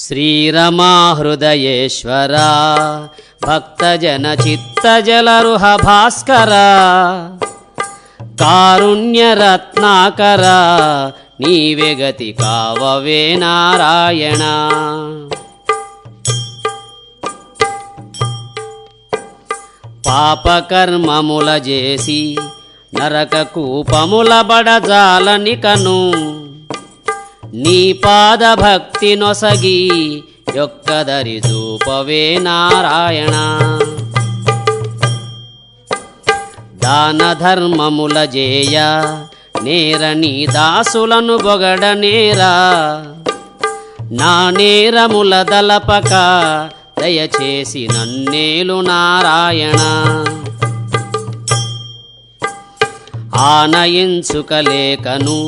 శ్రీరమా హృదయేశ్వర భక్తజన చిత్తజలరుహ భాస్కర కారుణ్యరత్నాకర నీవే గతి కావవే నారాయణ. పాపకర్మముల చేసి నరక కూపముల బడజాలనికను నీ పాద భక్తి నొసగి యొక్కదరి చూపవే నారాయణ. దాన ధర్మముల జేయ నేర నీ దాసులను బొగడ నేరా నా నేరముల దలపక దయచేసి నన్నేలు నారాయణ. ఆనయించుకలేకను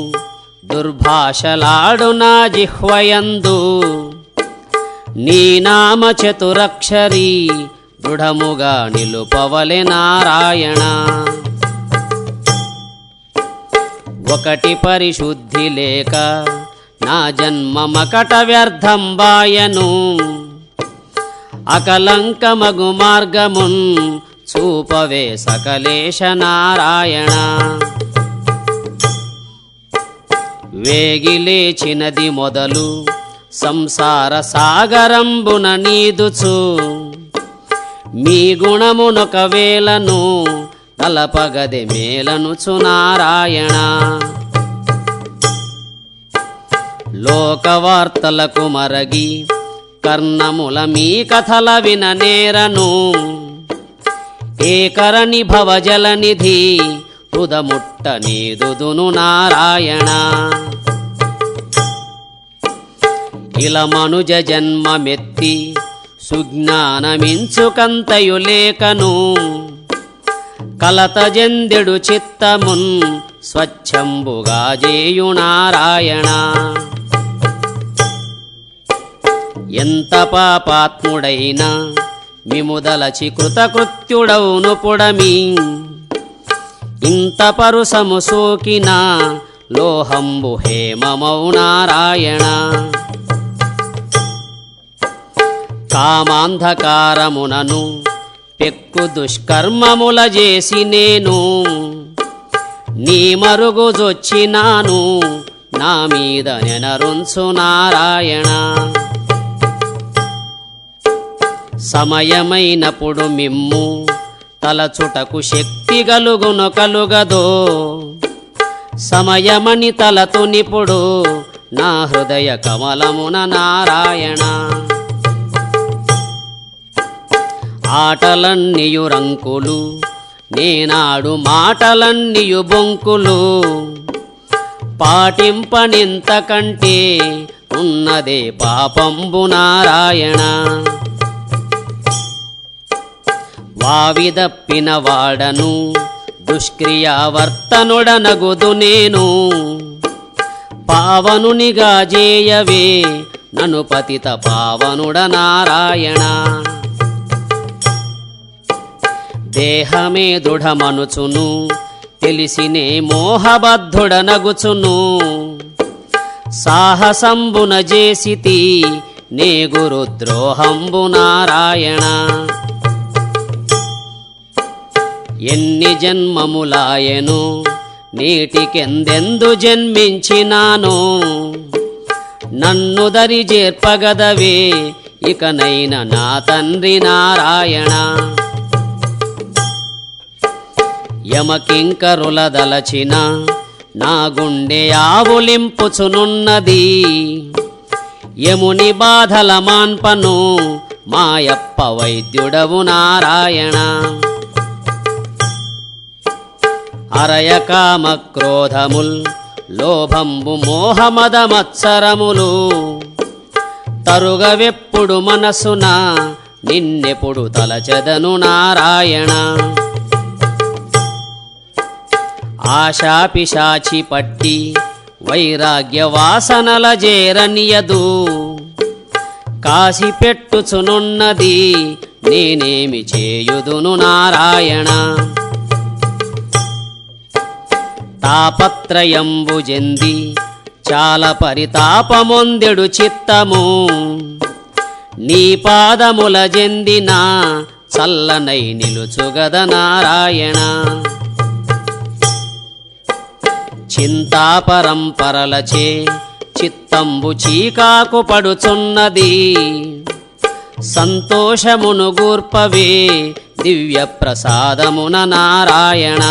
దుర్భాషలాడు నా జిహ్వయందు నీ నామ చతురక్షరీ దృఢముగా నిలుపవలె నారాయణ. ఒకటి పరిశుద్ధి లేక నా జన్మమకట వ్యర్థంబాయను అకలంకమగు మార్గమున్ చూపవే సకలేశ నారాయణ. వేగిలేచినది మొదలు సంసార సాగరంబున నీదుచు మీ గుణమునొకవేళను తలపగదె మేలనుచు నారాయణ. లోకవార్తలకు మరగి కర్ణముల మీ కథల విననేరను ఏకరణి భవజలనిధి తుదముట్ట నీదుదును నారాయణ. ఇల మనుజ జన్మమెత్తి సుజ్ఞానమించుకంతయు లేకను కలత జందెడు చిత్తమున్ స్వచ్ఛంబుగా జేయు నారాయణ. ఎంత పాపాత్ముడైనా మిముదలచి కృతకృత్యుడౌను పుడమి ఇంత పరుసము సోకిన లోహంబు హేమమౌ నారాయణ. కామాంధకారమునను పెక్కు దుష్కర్మముల చేసి నేను నీ మరుగుజొచ్చినాను నా మీద నెనరుంచు నారాయణ. సమయమైనప్పుడు మిమ్ము తలచుటకు శక్తి గలుగును కలుగదో సమయమని తలతునిపుడు నా హృదయ కమలమున నారాయణ. ఆటలన్నీయు రంకులు నేనాడు మాటలన్నీయు బొంకులు పాటింపనింతకంటే ఉన్నదే పాపంబు నారాయణ. వావిదప్పిన వాడను దుష్క్రియావర్తనుడనగుదు నేను పావనునిగా జేయవే నను పతిత పావనుడ నారాయణ. దేహమే దృఢమనుచును తెలిసినే మోహబద్ధుడనగుచును సాహసంబున జేసితి నే గురుద్రోహంబు నారాయణ. ఎన్ని జన్మములాయను నేటికెందెందు జన్మించినాను నన్ను దరి చేర్పగదవే ఇకనైన నా తండ్రి నారాయణ. యమకింకరుల దలచిన నా గుండె ఆవులింపుచునున్నది యముని బాధల మాన్పను మాయప్ప వైద్యుడవు నారాయణ. అరయ కామ క్రోధముల్ లోభంబు మోహమదమత్సరములు తరుగవెప్పుడు మనసున నిన్నెప్పుడు తలచెదను నారాయణ. ఆశాపిశాచి పట్టి వైరాగ్య వాసనల జేరనియదు కాసిపెట్టుచునున్నది నేనేమి చేయుదును నారాయణ. తాపత్రయంబు జెంది చాలా పరితాపమొందెడు చిత్తము నీ పాదముల జెందిన చల్లనై నిలుచుగద నారాయణ చింతాపరంపరలచే చిత్తంబు చీకాకు పడుచున్నది సంతోషమును గూర్పవే దివ్య ప్రసాదమున నారాయణ